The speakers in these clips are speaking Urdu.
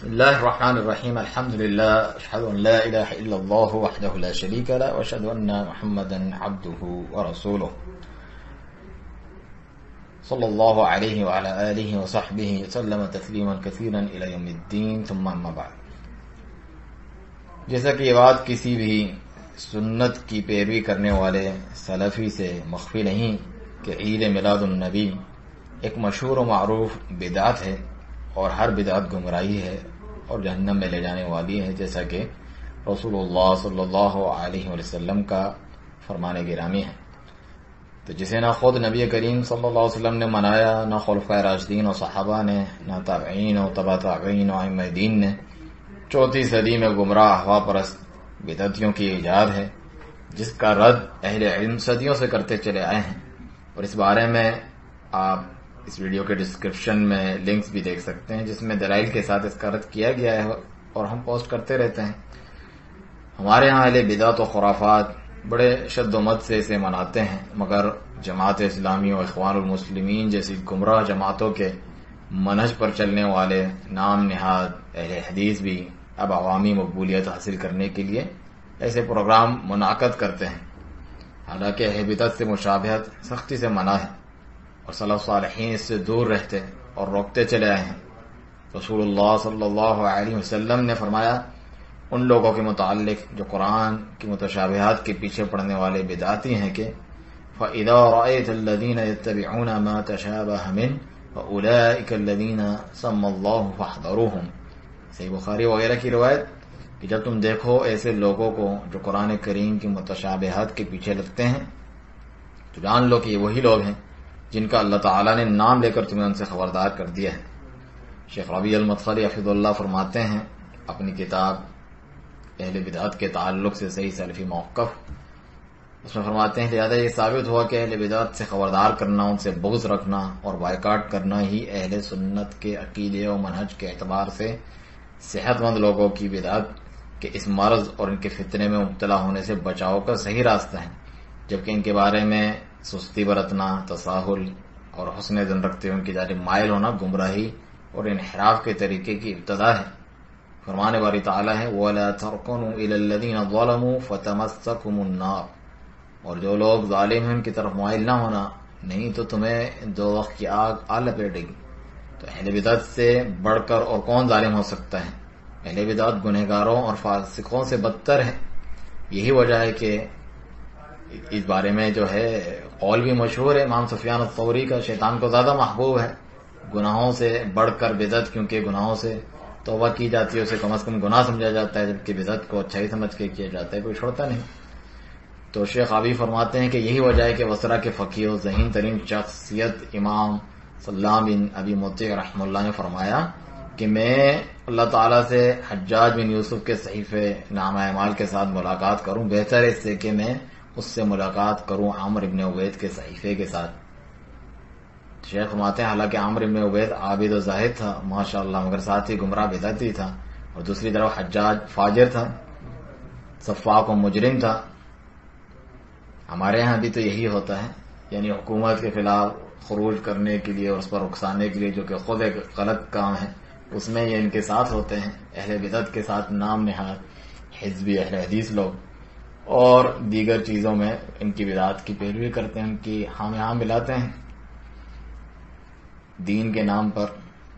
بسم الله الرحمن الرحيم. الحمد لله، أشهد أن لا إله إلا الله وحده لا شريك له، وأشهد أن محمدا عبده ورسوله صلى الله عليه وعلى آله وصحبه وسلم تسليما كثيرا إلى يوم الدين، ثم أما بعد. جیسا کہ یہ بات کسی بھی سنت کی پیروی کرنے والے سلفی سے مخفی نہیں کہ عید میلاد النبی ایک مشہور و معروف بدعت ہے، اور ہر بدعت گمراہی ہے اور جہنم میں لے جانے والی ہے، جیسا کہ رسول اللہ صلی اللہ علیہ وسلم کا فرمان گرامی ہے. تو جسے نہ خود نبی کریم صلی اللہ علیہ وسلم نے منایا، نہ خلفائے راشدین و صحابہ نے، نہ تابعین و تبع تابعین و ائمہ دین نے، چوتھی صدی میں گمراہ ہوا پرست بدعتیوں کی ایجاد ہے، جس کا رد اہل علم صدیوں سے کرتے چلے آئے ہیں. اور اس بارے میں آپ اس ویڈیو کے ڈسکرپشن میں لنکس بھی دیکھ سکتے ہیں، جس میں دلائل کے ساتھ اس کا رد کیا گیا ہے، اور ہم پوسٹ کرتے رہتے ہیں. ہمارے ہاں اہل بدعت و خرافات بڑے شد و مد سے اسے مناتے ہیں، مگر جماعت اسلامی و اخوان المسلمین جیسی گمراہ جماعتوں کے منہج پر چلنے والے نام نہاد اہل حدیث بھی اب عوامی مقبولیت حاصل کرنے کے لیے ایسے پروگرام منعقد کرتے ہیں. حالانکہ اہل بدعت سے مشابہت سختی سے منع ہے، اور سلف صالحین اس سے دور رہتے اور روکتے چلے آئے ہیں. رسول اللہ صلی اللہ علیہ وسلم نے فرمایا ان لوگوں کے متعلق جو قرآن کی متشابہات کے پیچھے پڑنے والے بدعتی ہیں کہ فَإِذَا رَأَيْتَ الَّذِينَ يَتَّبِعُونَ مَا تَشَابَهَ مِنْهُ فَأُولَئِكَ الَّذِينَ سَمَّى اللَّهُ فَاحْذَرُوهُمْ. صحیح بخاری وغیرہ کی روایت کہ جب تم دیکھو ایسے لوگوں کو جو قرآن کریم کی متشابہات کے پیچھے لگتے ہیں، تو جان لو کہ یہ وہی لوگ ہیں جن کا اللہ تعالیٰ نے نام لے کر تمہیں ان سے خبردار کر دیا ہے. شیخ ربیع المدخلی حفظ اللہ فرماتے ہیں اپنی کتاب اہل بدعت کے تعلق سے صحیح سلفی موقف، اس میں فرماتے ہیں لہذا یہ ثابت ہوا کہ اہل بدعت سے خبردار کرنا، ان سے بغض رکھنا اور بائیکاٹ کرنا ہی اہل سنت کے عقیدے و منہج کے اعتبار سے صحت مند لوگوں کی بدعت کے اس مرض اور ان کے فتنے میں مبتلا ہونے سے بچاؤ کا صحیح راستہ ہے، جبکہ ان کے بارے میں سستی برتنا، تساہل اور حسن ظن رکھتے ہوئے ان کی جانب مائل ہونا گمراہی اور انحراف کے طریقے کی ابتدا ہے. فرمان باری تعالیٰ ہے وَلَا تَرْكَنُوا إِلَى الَّذِينَ ظَلَمُوا فَتَمَسَّكُمُ النَّارُ، اور جو لوگ ظالم ہیں ان کی طرف مائل نہ ہونا، نہیں تو تمہیں دوزخ کی آگ آ لپیٹے گی. تو اہل بدعت سے بڑھ کر اور کون ظالم ہو سکتا ہے؟ اہل بدعت گنہگاروں اور فاسقوں سے بدتر ہے. یہی وجہ ہے کہ اس بارے میں جو ہے قول بھی مشہور ہے امام سفیان الثوری کا، شیطان کو زیادہ محبوب ہے گناہوں سے بڑھ کر بدعت، کیونکہ گناہوں سے توبہ کی جاتی ہے، اسے کم از کم گناہ سمجھا جاتا ہے، جبکہ بدعت کو اچھائی سمجھ کے کیا جاتا ہے، کوئی چھوڑتا نہیں. تو شیخ عابی فرماتے ہیں کہ یہی وجہ ہے کہ بصرہ کے فقیہ و ذہین ترین شخصیت امام سلام بن ابی مطیع رحمہ اللہ نے فرمایا کہ میں اللہ تعالیٰ سے حجاج بن یوسف کے صحیفے نامہ اعمال کے ساتھ ملاقات کروں، بہتر ہے اس سے کہ میں اس سے ملاقات کروں عامر ابن عبید کے صحیفے کے ساتھ. شیخ فرماتے ہیں حالانکہ عامر ابن عبید عابد و زاہد تھا ماشاءاللہ، مگر ساتھ ہی گمراہ بدعتی تھا، اور دوسری طرف حجاج فاجر تھا، سفاک و مجرم تھا. ہمارے ہاں بھی تو یہی ہوتا ہے، یعنی حکومت کے خلاف خروج کرنے کے لیے اور اس پر اکسانے کے لیے، جو کہ خود ایک غلط کام ہے، اس میں یہ ان کے ساتھ ہوتے ہیں. اہل بدعت کے ساتھ نام نہاد حزبی اہل حدیث لوگ اور دیگر چیزوں میں ان کی بدعت کی پیروی کرتے ہیں، ان کی ہاں ملاتے ہیں دین کے نام پر.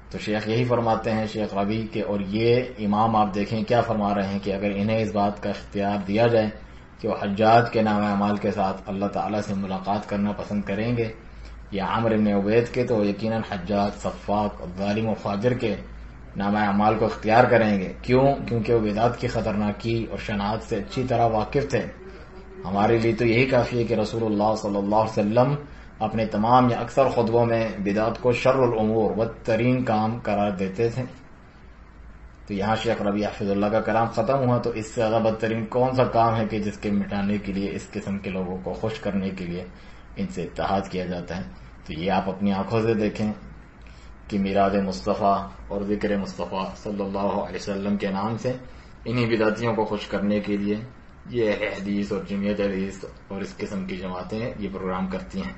تو شیخ یہی فرماتے ہیں شیخ ربیع کے، اور یہ امام آپ دیکھیں کیا فرما رہے ہیں کہ اگر انہیں اس بات کا اختیار دیا جائے کہ وہ حجاج کے نام اعمال کے ساتھ اللہ تعالیٰ سے ملاقات کرنا پسند کریں گے یا عامر ابن عبید کے، تو یقیناً حجاج صفاق ظالم و فاجر کے نامہ اعمال کو اختیار کریں گے. کیونکہ وہ بدعت کی خطرناکی اور شناعت سے اچھی طرح واقف تھے. ہمارے لیے تو یہی کافی ہے کہ رسول اللہ صلی اللہ علیہ وسلم اپنے تمام یا اکثر خطبوں میں بدعت کو شر الامور بدترین کام قرار دیتے تھے. تو یہاں شیخ ربیع حفظ اللہ کا کلام ختم ہوا، تو اس سے زیادہ بدترین کون سا کام ہے کہ جس کے مٹانے کے لیے، اس قسم کے لوگوں کو خوش کرنے کے لیے ان سے اتحاد کیا جاتا ہے. تو یہ آپ اپنی آنکھوں سے دیکھیں کہ میلاد مصطفیٰ اور ذکر مصطفیٰ صلی اللہ علیہ وسلم کے نام سے انہی بدعتیوں کو خوش کرنے کے لیے یہ اہل حدیث اور جمعیت حدیث اور اس قسم کی جماعتیں یہ پروگرام کرتی ہیں.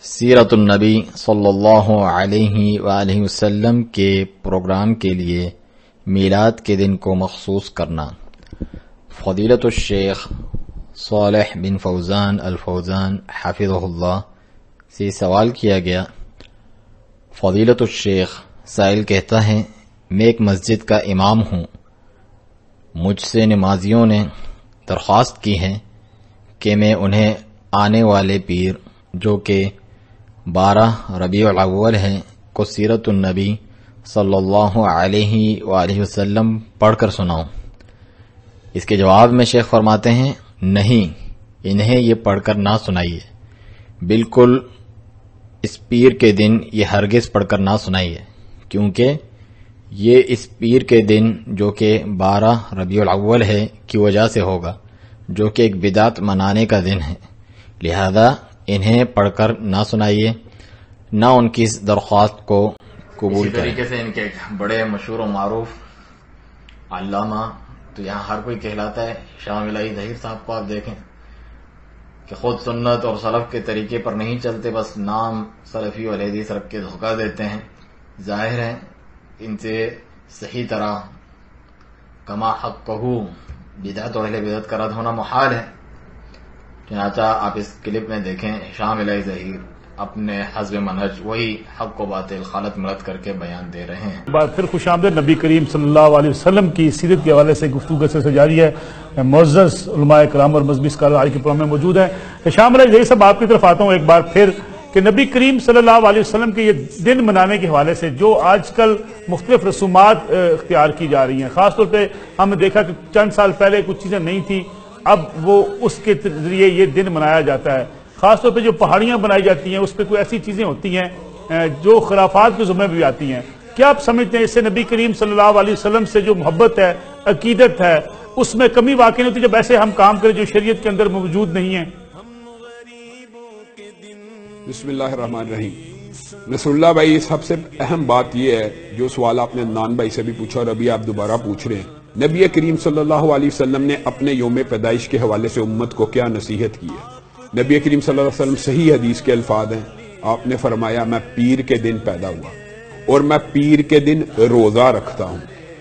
سیرت النبی صلی اللہ علیہ وآلہ وسلم کے پروگرام کے لیے میلاد کے دن کو مخصوص کرنا۔ فضیلت الشیخ صالح بن فوزان الفوزان حفظہ اللہ سے سوال کیا گیا۔ فضیلت الشیخ، سائل کہتا ہے میں ایک مسجد کا امام ہوں، مجھ سے نمازیوں نے درخواست کی ہے کہ میں انہیں آنے والے پیر جو کہ 12 ربیع الاول ہے کو سیرت النبی صلی اللہ علیہ وآلہ وسلم پڑھ کر سناؤں۔ اس کے جواب میں شیخ فرماتے ہیں نہیں، انہیں یہ پڑھ کر نہ سنائیے، بالکل اس پیر کے دن یہ ہرگز پڑھ کر نہ سنائیے، کیونکہ یہ اس پیر کے دن جو کہ 12 ربیع الاول ہے کی وجہ سے ہوگا، جو کہ ایک بدعت منانے کا دن ہے، لہذا انہیں پڑھ کر نہ سنائیے، نہ ان کی اس درخواست کو قبول کریں۔ اسی طریقے سے ان کے بڑے مشہور و معروف علامہ تو یہاں ہر کوئی کہلاتا ہے، شام الہی ظہیر صاحب کو آپ دیکھیں کہ خود سنت اور سلف کے طریقے پر نہیں چلتے، بس نام سلفی و اہل حدیث رکھ کے دھوکہ دیتے ہیں۔ ظاہر ہے ان سے صحیح طرح کما حق کہو بدعت و اہل بدعت کا رد ہونا محال ہے۔ چنانچہ آپ اس کلپ میں دیکھیں، شام الہی ظہیر اپنے حزب منہج وہی حق و باطل خالط ملت کر کے بیان دے رہے ہیں۔ بات پھر خوش آمدید نبی کریم صلی اللہ علیہ وسلم کی سیرت کے حوالے سے گفتگو سے جاری ہے۔ معزز علماء کرام اور مذہبی اسکالر آج کے پروگرام میں موجود ہیں۔ شام الہی ظہیر صاحب، آپ کی طرف آتا ہوں ایک بار پھر کہ نبی کریم صلی اللہ علیہ وسلم کے یہ دن منانے کے حوالے سے جو آج کل مختلف رسومات اختیار کی جا رہی ہیں، خاص طور پہ ہم نے دیکھا کہ چند سال پہلے کچھ چیزیں نہیں تھیں، اب وہ اس کے ذریعے یہ دن منایا جاتا ہے۔ خاص طور پہ جو پہاڑیاں بنائی جاتی ہیں اس پہ کوئی ایسی چیزیں ہوتی ہیں جو خرافات کے ذمہ بھی آتی ہیں۔ کیا آپ سمجھتے ہیں اس سے نبی کریم صلی اللہ علیہ وسلم سے جو محبت ہے، عقیدت ہے، اس میں کمی واقع نہیں ہوتی جب ایسے ہم کام کریں جو شریعت کے اندر موجود نہیں ہیں؟ بسم اللہ الرحمن الرحیم۔ نصر اللہ بھائی، سب سے اہم بات یہ ہے جو سوال آپ نے عدنان بھائی سے بھی پوچھا اور ابھی آپ دوبارہ پوچھ رہے ہیں، نبی کریم صلی اللہ علیہ وسلم نے اپنے یوم پیدائش کے حوالے سے امت کو کیا نصیحت کی ہے؟ نبی کریم صلی اللہ علیہ وسلم صحیح حدیث کے الفاظ ہیں، آپ نے فرمایا میں پیر کے دن پیدا ہوا اور میں پیر کے دن روزہ رکھتا ہوں۔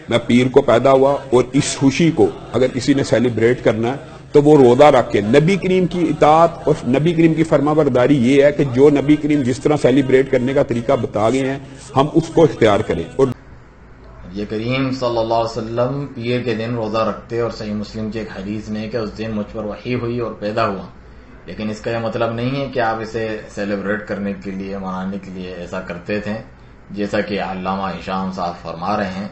میں پیر کو پیدا ہوا اور اس خوشی کو اگر کسی نے سیلیبریٹ کرنا ہے تو وہ روزہ رکھ کے نبی کریم کی اطاعت اور نبی کریم کی فرما برداری یہ ہے کہ جو نبی کریم جس طرح سیلیبریٹ کرنے کا طریقہ بتا گئے ہیں ہم اس کو اختیار کریں۔ اور یہ کریم صلی اللہ علیہ وسلم پیر کے دن روزہ رکھتے اور صحیح مسلم کی ایک حدیث میں کہ اس دن مجھ پر وحی ہوئی اور پیدا ہوا، لیکن اس کا یہ مطلب نہیں ہے کہ آپ اسے سیلیبریٹ کرنے کے لیے منانے کے لیے ایسا کرتے تھے جیسا کہ علامہ ہشام صاحب فرما رہے ہیں۔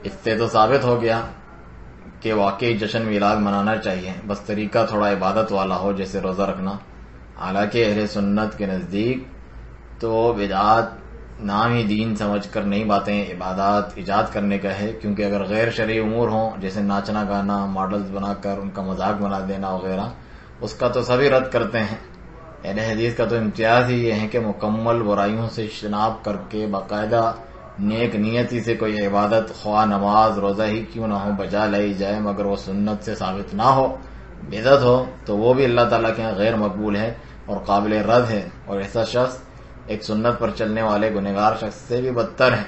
اس سے تو ثابت ہو گیا کہ واقعی جشن میلاد منانا چاہیے، بس طریقہ تھوڑا عبادت والا ہو جیسے روزہ رکھنا۔ حالانکہ اہل سنت کے نزدیک تو بدعات نام ہی دین سمجھ کر نئی باتیں عبادات ایجاد کرنے کا ہے، کیونکہ اگر غیر شرعی امور ہوں جیسے ناچنا گانا، ماڈلز بنا کر ان کا مذاق بنا دینا وغیرہ، اس کا تو سبھی رد کرتے ہیں۔ اہل حدیث کا تو امتیاز ہی یہ ہے کہ مکمل برائیوں سے اجتناب کر کے باقاعدہ نیک نیتی سے کوئی عبادت، خواہ نماز روزہ ہی کیوں نہ ہو، بجا لائی جائے، مگر وہ سنت سے ثابت نہ ہو، بدعت ہو، تو وہ بھی اللہ تعالیٰ کے غیر مقبول ہے اور قابل رد ہے، اور ایسا شخص ایک سنت پر چلنے والے گنہگار شخص سے بھی بدتر ہے۔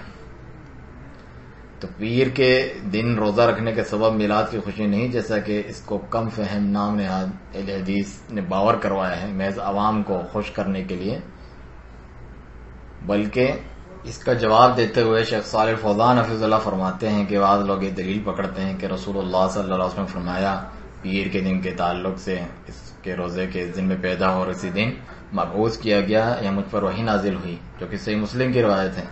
تو پیر کے دن روزہ رکھنے کے سبب میلاد کی خوشی نہیں، جیسا کہ اس کو کم فہم نام نہاد اہل حدیث نے باور کروایا ہے محض عوام کو خوش کرنے کے لیے، بلکہ اس کا جواب دیتے ہوئے شیخ صالح الفوزان حفظ اللہ فرماتے ہیں کہ بعض لوگ یہ دلیل پکڑتے ہیں کہ رسول اللہ صلی اللہ علیہ وسلم نے فرمایا پیر کے دن کے تعلق سے اس کے روزے کے دن میں پیدا ہو اور اسی دن مبعوث کیا گیا یا مجھ پر وحی نازل ہوئی، جو کہ صحیح مسلم کی روایت ہے۔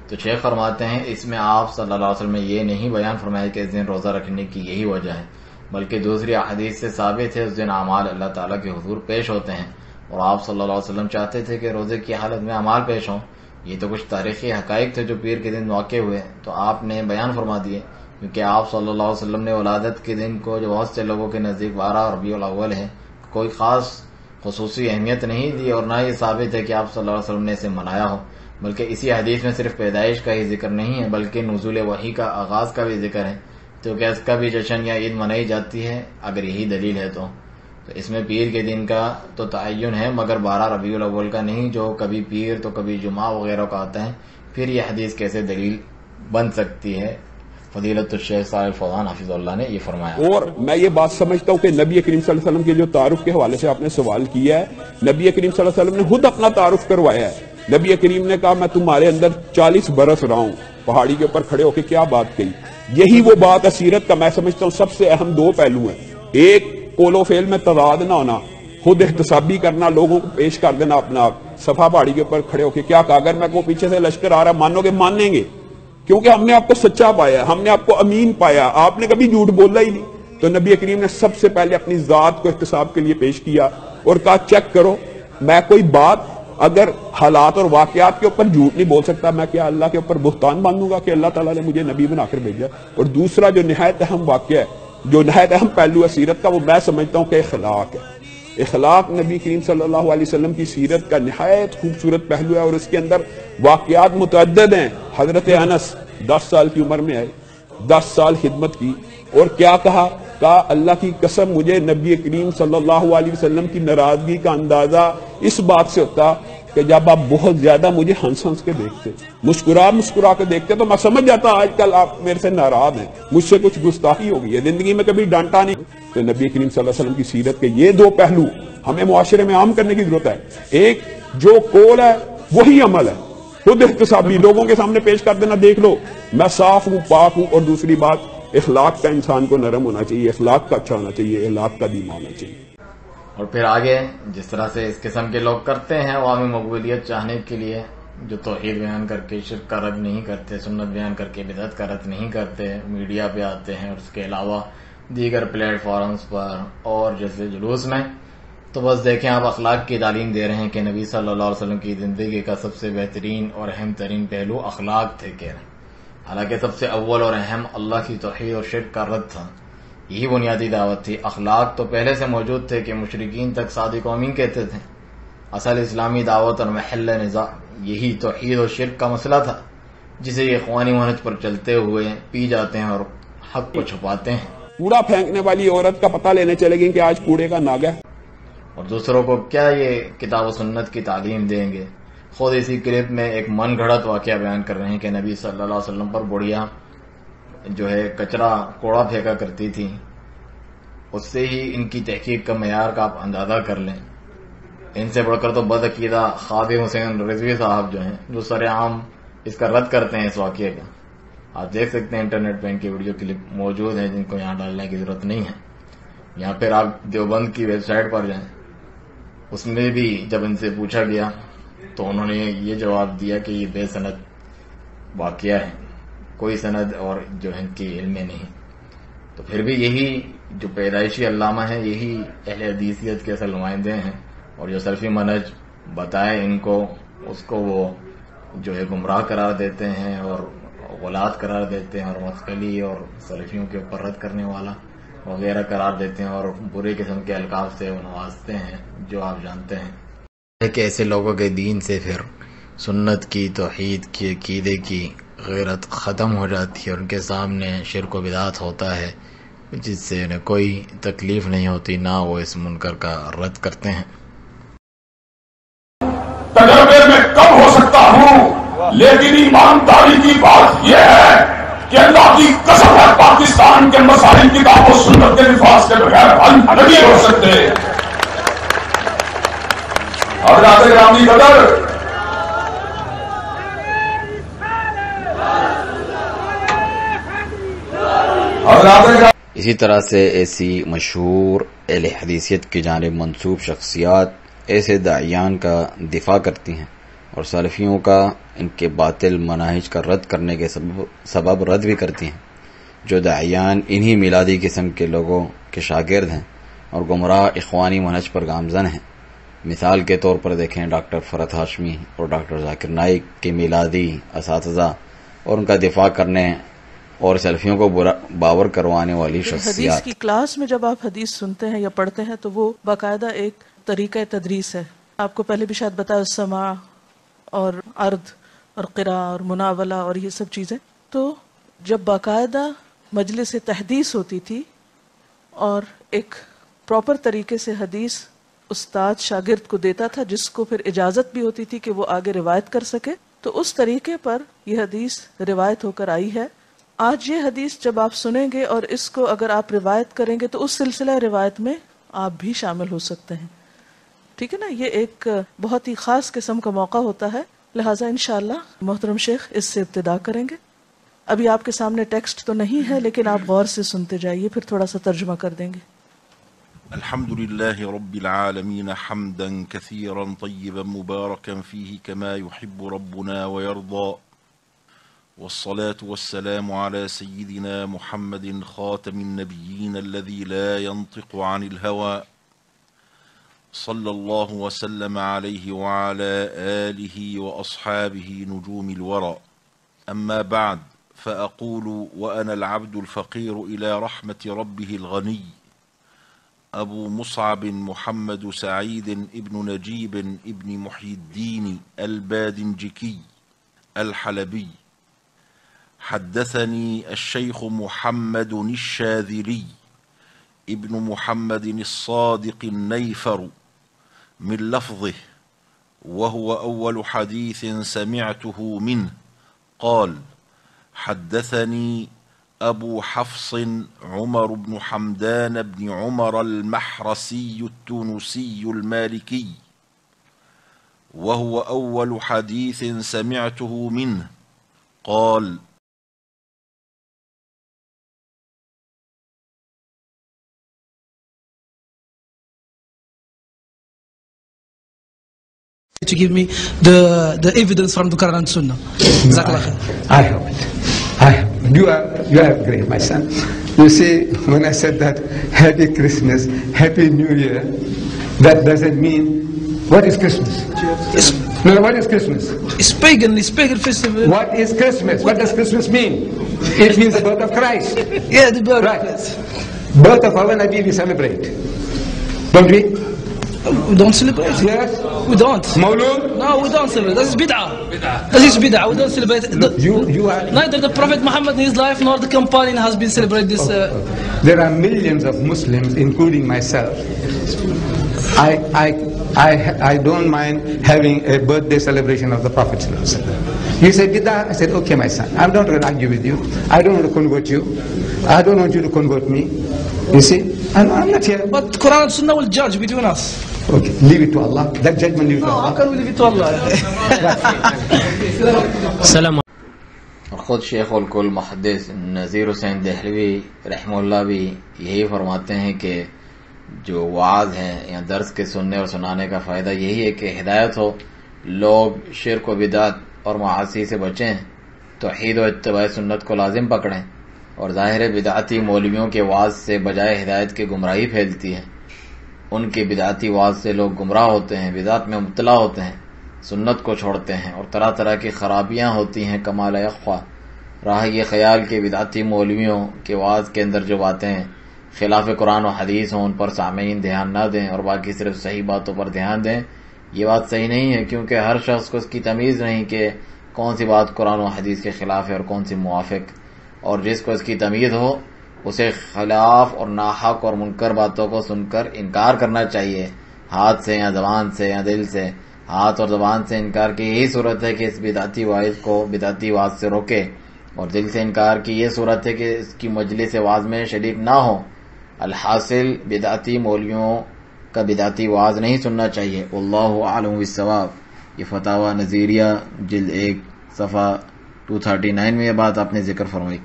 تو شیخ فرماتے ہیں اس میں آپ صلی اللہ علیہ وسلم نے یہ نہیں بیان فرمایا کہ اس دن روزہ رکھنے کی یہی وجہ ہے، بلکہ دوسری احادیث سے ثابت ہے اس دن اعمال اللہ تعالیٰ کے حضور پیش ہوتے ہیں، اور آپ صلی اللہ علیہ وسلم چاہتے تھے کہ روزے کی حالت میں اعمال پیش ہوں۔ یہ تو کچھ تاریخی حقائق تھے جو پیر کے دن واقع ہوئے، تو آپ نے بیان فرما دیے، کیونکہ آپ صلی اللہ علیہ وسلم نے ولادت کے دن کو جو بہت سے لوگوں کے نزدیک 12 ربیع الاول ہے کوئی خاص خصوصی اہمیت نہیں دی، اور نہ یہ ثابت ہے کہ آپ صلی اللہ علیہ وسلم نے اسے منایا ہو، بلکہ اسی حدیث میں صرف پیدائش کا ہی ذکر نہیں ہے بلکہ نزول وحی کا آغاز کا بھی ذکر ہے، تو کیا اس کا بھی جشن یا عید منائی جاتی ہے؟ اگر یہی دلیل ہے تو تو اس میں پیر کے دن کا تو تعین ہے، مگر 12 ربیع الاول کا نہیں، جو کبھی پیر تو کبھی جمعہ وغیرہ کا آتا ہے. پھر یہ حدیث کیسے دلیل بن سکتی ہے؟ فضیلت الشیخ صالح الفوزان حفظ اللہ نے یہ فرمایا. اور میں یہ بات سمجھتا ہوں کہ نبی کریم صلی اللہ علیہ وسلم کے جو تعارف کے حوالے سے آپ نے سوال کیا ہے، نبی کریم صلی اللہ علیہ وسلم نے خود اپنا تعارف کروایا ہے. نبی کریم نے کہا میں تمہارے اندر 40 برس رہا ہوں. پہاڑی کے اوپر کھڑے ہو کے کیا بات کہی. یہی وہ بات ہے سیرت کا. میں سمجھتا ہوں سب سے اہم 2 پہلو ہیں. ایک، قول و فعل میں تضاد نہ ہونا، خود احتسابی کرنا، لوگوں کو پیش کر دینا اپنا آپ. صفا پہاڑی کے اوپر کھڑے ہو کے کیا کہا. اگر میں کو پیچھے سے لشکر آ رہا مانو گے؟ مانیں گے، کیونکہ ہم نے آپ کو سچا پایا، ہم نے آپ کو امین پایا، آپ نے کبھی جھوٹ بولا ہی نہیں. تو نبی کریم نے سب سے پہلے اپنی ذات کو احتساب کے لیے پیش کیا اور کہا چیک کرو، میں کوئی بات اگر حالات اور واقعات کے اوپر جھوٹ نہیں بول سکتا، میں کیا اللہ کے اوپر بہتان باندھوں گا کہ اللہ تعالیٰ نے مجھے نبی بنا کر بھیجا. اور دوسرا جو نہایت اہم واقعہ ہے، جو نہایت اہم پہلو ہے سیرت کا، وہ میں سمجھتا ہوں کہ اخلاق ہے. اخلاق نبی کریم صلی اللہ علیہ وسلم کی سیرت کا نہایت خوبصورت پہلو ہے، اور اس کے اندر واقعات متعدد ہیں. حضرت انس 10 سال کی عمر میں آئے، 10 سال خدمت کی، اور کیا کہا اللہ کی قسم مجھے نبی کریم صلی اللہ علیہ وسلم کی ناراضگی کا اندازہ اس بات سے ہوتا کہ جب آپ بہت زیادہ مجھے ہنس ہنس کے دیکھتے، مسکرا کے دیکھتے، تو میں سمجھ جاتا آج کل آپ میرے سے ناراض ہیں، مجھ سے کچھ گستاخی ہو گئی ہے، زندگی میں کبھی ڈانٹا نہیں. تو نبی کریم صلی اللہ علیہ وسلم کی سیرت کے یہ 2 پہلو ہمیں معاشرے میں عام کرنے کی ضرورت ہے. ایک، جو قول ہے وہی عمل ہے، خود احتسابی لوگوں کے سامنے پیش کر دینا، دیکھ لو میں صاف ہوں، پاک ہوں. اور دوسری بات، اخلاق کا انسان کو نرم ہونا چاہیے، اخلاق کا اچھا ہونا چاہیے، اخلاق کا دھیما ہونا چاہیے. اور پھر آگے جس طرح سے اس قسم کے لوگ کرتے ہیں عوامی مقبولیت چاہنے کے لیے، جو توحید بیان کر کے شرک کا رد نہیں کرتے، سنت بیان کر کے بدعت کا رد نہیں کرتے، میڈیا پہ آتے ہیں اور اس کے علاوہ دیگر پلیٹ فارمز پر اور جیسے جلوس میں، تو بس دیکھیں آپ اخلاق کی تعلیم دے رہے ہیں کہ نبی صلی اللہ علیہ وسلم کی زندگی کا سب سے بہترین اور اہم ترین پہلو اخلاق تھے کہہ رہے ہیں. حالانکہ سب سے اول اور اہم اللہ کی توحید اور شرک کا رد تھا. یہی بنیادی دعوت تھی. اخلاق تو پہلے سے موجود تھے کہ مشرکین تک صادق و امین کہتے تھے. اصل اسلامی دعوت اور محل نزاع یہی توحید اور شرک کا مسئلہ تھا، جسے یہ اخوانی منہج پر چلتے ہوئے پی جاتے ہیں اور حق کو چھپاتے ہیں. کوڑا پھینکنے والی عورت کا پتہ لینے چلے گی کہ آج کوڑے کا ناگہ، اور دوسروں کو کیا یہ کتاب و سنت کی تعلیم دیں گے. خود اسی کلپ میں ایک من گھڑت واقعہ بیان کر رہے ہیں کہ نبی صلی اللہ علیہ وسلم پر بڑھیا جو ہے کچرا کوڑا پھینکا کرتی تھی. اس سے ہی ان کی تحقیق کا معیار کا آپ اندازہ کر لیں. ان سے بڑھ کر تو بدعقیدہ خادم حسین رضوی صاحب جو ہیں، جو سر عام اس کا رد کرتے ہیں اس واقعے کا. آپ دیکھ سکتے ہیں انٹرنیٹ پہ ان کی ویڈیو کلپ موجود ہیں، جن کو یہاں ڈالنے کی ضرورت نہیں ہے. یہاں پھر آپ دیوبند کی ویب سائٹ پر جائیں، اس میں بھی جب ان سے پوچھا گیا تو انہوں نے یہ جواب دیا کہ یہ بے سند واقعہ ہے، کوئی سند اور جو ہے ان کی علم میں نہیں. تو پھر بھی یہی جو پیدائشی علامہ ہیں، یہی اہل حدیثیت کے اصل نمائندے ہیں، اور جو سلفی منہج بتائے ان کو، اس کو وہ جو ہے گمراہ قرار دیتے ہیں اور غلات قرار دیتے ہیں، اور متقلی اور سلفیوں کے اوپر رد کرنے والا وغیرہ قرار دیتے ہیں، اور برے قسم کے القاب سے نوازتے ہیں جو آپ جانتے ہیں کہ ایسے لوگوں کے دین سے پھر سنت کی، توحید کی، عقیدے کی غیرت ختم ہو جاتی ہے. ان کے سامنے شرک و بدعت ہوتا ہے، جس سے انہیں کوئی تکلیف نہیں ہوتی، نہ وہ اس منکر کا رد کرتے ہیں. تجربے میں کم ہو سکتا ہوں، لیکن ایمانداری کی بات یہ ہے کہ اللہ کی قسم ہے پاکستان کے مسائل کتاب و سنت کے نفاذ کے بغیر حل نہیں ہو سکتے. حضرات گرامی قدر، اسی طرح سے ایسی مشہور اہل حدیثیت کی جانب منسوب شخصیات ایسے داعیان کا دفاع کرتی ہیں اور سلفیوں کا ان کے باطل مناہج کا رد کرنے کے سبب رد بھی کرتی ہیں. جو داعیان انہی میلادی قسم کے لوگوں کے شاگرد ہیں اور گمراہ اخوانی منہج پر گامزن ہیں. مثال کے طور پر دیکھیں ڈاکٹر فرحت ہاشمی اور ڈاکٹر ذاکر نائک کے میلادی اساتذہ اور ان کا دفاع کرنے اور سلفیوں کو باور کروانے والی شخصیات. حدیث کی کلاس میں جب آپ حدیث سنتے ہیں یا پڑھتے ہیں تو وہ باقاعدہ ایک طریقہ تدریس ہے. آپ کو پہلے بھی شاید بتایا سماع اور عرض اور قراء اور مناولہ اور یہ سب چیزیں. تو جب باقاعدہ مجلس تحدیث ہوتی تھی اور ایک پراپر طریقے سے حدیث استاد شاگرد کو دیتا تھا، جس کو پھر اجازت بھی ہوتی تھی کہ وہ آگے روایت کر سکے، تو اس طریقے پر یہ حدیث روایت ہو کر آئی ہے۔ آج یہ حدیث جب آپ سنیں گے اور اس کو اگر آپ روایت کریں گے تو اس سلسلہ روایت میں آپ بھی شامل ہو سکتے ہیں، ٹھیک ہے نا؟ یہ ایک بہت ہی خاص قسم کا موقع ہوتا ہے، لہٰذا انشاءاللہ محترم شیخ اس سے ابتدا کریں گے۔ ابھی آپ کے سامنے ٹیکسٹ تو نہیں ہے، لیکن آپ غور سے سنتے جائیے، پھر تھوڑا سا ترجمہ کر دیں گے۔ الحمد لله رب العالمين حمدا كثيرا طيبا مباركا فيه كما يحب ربنا ويرضى، والصلاة والسلام على سيدنا محمد خاتم النبيين الذي لا ينطق عن الهوى صلى الله وسلم عليه وعلى آله وأصحابه نجوم الورى، أما بعد فأقول وأنا العبد الفقير إلى رحمة ربه الغني أبو مصعب محمد سعيد ابن نجيب ابن محي الدين البادنجكي الحلبي، حدثني الشيخ محمد الشاذلي ابن محمد الصادق النيفر من لفظه، وهو أول حديث سمعته منه، قال حدثني أبو حفص عمر بن حمدان بن عمر المحرسي التونسي المالكي، وهو أول حديث سمعته منه، قال to give me the evidence from the Quran and Sunnah. I hope it. I hope it. You are great, my son. You see, when I said that Happy Christmas, Happy New Year, that doesn't mean, what is Christmas? No, what is Christmas? It's pagan festival. What is Christmas? What does Christmas mean? It means the birth of Christ. Yeah, the birth Right. of Christ. Birth of our Nabi we celebrate. Don't we? We don't celebrate. Yes. We don't. Mawlud? No, we don't celebrate. That is bid'ah. That is bid'ah. We don't celebrate. You are... Neither the Prophet Muhammad in his life nor the companion has been celebrated this. There are millions of Muslims, including myself. I don't mind having a birthday celebration of the Prophet. You said bid'ah. I said, okay, my son. I don't want to argue with you. I don't want to convert you. I don't want you to convert me. You see? I'm not here. But Quran and Sunnah will judge between us. Okay, leave it to Allah. That judgment leave it to No, Allah. how can we leave it to Allah? سلام اور خود شیخ الکل محدث نذیر حسین دہلوی رحمہ اللہ بھی یہی فرماتے ہیں کہ جو وعظ ہے یا درس کے سننے اور سنانے کا فائدہ یہی ہے کہ ہدایت ہو، لوگ شرک و بدعت اور معاصی سے بچیں، توحید و اتباع سنت کو لازم پکڑیں، اور ظاہر بدعتی مولویوں کے وعظ سے بجائے ہدایت کی گمراہی پھیلتی ہے، ان کے بدعتی وعظ سے لوگ گمراہ ہوتے ہیں، بدعت میں مبتلا ہوتے ہیں، سنت کو چھوڑتے ہیں اور طرح طرح کی خرابیاں ہوتی ہیں۔ کمال یخوا راہ یہ خیال کہ بدعتی مولویوں کے وعظ کے اندر جو باتیں خلاف قرآن و حدیث ہوں ان پر سامعین دھیان نہ دیں اور باقی صرف صحیح باتوں پر دھیان دیں، یہ بات صحیح نہیں ہے، کیونکہ ہر شخص کو اس کی تمیز نہیں کہ کون سی بات قرآن و حدیث کے خلاف ہے اور کون سی موافق، اور جس کو اس کی تمیز ہو اسے خلاف اور ناحق اور منکر باتوں کو سن کر انکار کرنا چاہیے، ہاتھ سے یا زبان سے یا دل سے۔ ہاتھ اور زبان سے انکار کی یہی صورت ہے کہ اس بدعتی واعظ کو بدعتی واعظ سے روکے، اور دل سے انکار کی یہ صورت ہے کہ اس کی مجلس واعظ میں شریک نہ ہو۔ الحاصل بدعتی مولویوں کا بدعتی واعظ نہیں سننا چاہیے۔ واللہ اعلم بالصواب۔ یہ فتاوی نظیریہ جلد 1 صفحہ 239 میں یہ بات آپ نے ذکر فرمائی۔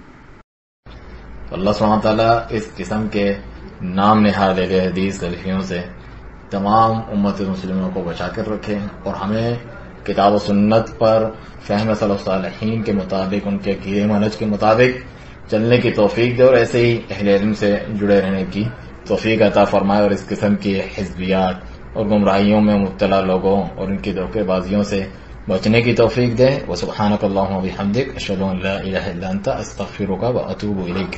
اللہ سبحانہ تعالیٰ اس قسم کے نام نہاد اہل حدیث سلفیوں سے تمام امت مسلموں کو بچا کر رکھے، اور ہمیں کتاب و سنت پر فہم سلف صالحین کے مطابق، ان کے عقیدے منہج کے مطابق چلنے کی توفیق دے، اور ایسے ہی اہل علم سے جڑے رہنے کی توفیق عطا فرمائے، اور اس قسم کی حزبیات اور گمراہیوں میں مبتلا لوگوں اور ان کی دھوکے بازیوں سے بچنے کی توفیق دے۔ وسبحانک اللہم وبحمدک، اشہد ان لا الہ الا انت، استغفرک واتوب الیک۔